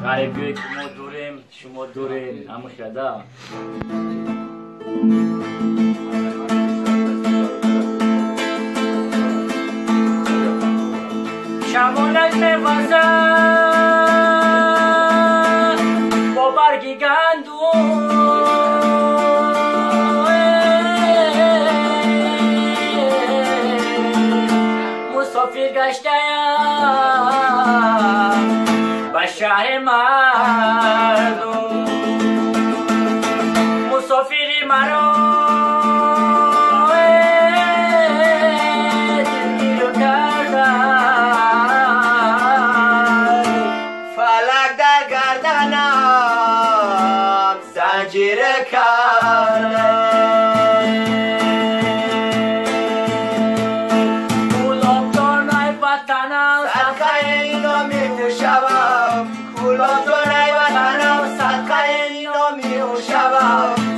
غریبی که ما دوریم شما دورین همه خدا شمالک میوزن با برگی گندم مسافر گشتم به شهر مردم مسافری مرا دلگیر کردم فلک در گردنم زنجیر کردم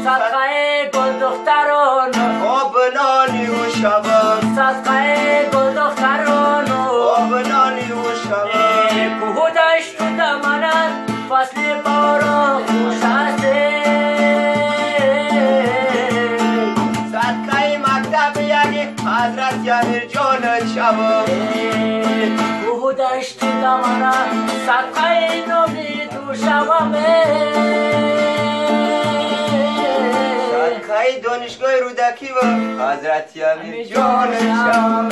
صدقه گل دختران آب نانی و شبم صدقه گل دختران آب نانی و شبم کوه دشت و دمنت فصل باران خوش هسته صدقه مکتب یعنی حضرت امیر جان شبم کوه دشت و دمنت صدقه نامی تو شبم صدقه دانشگاه رودکی و حضرت امیر جان شبم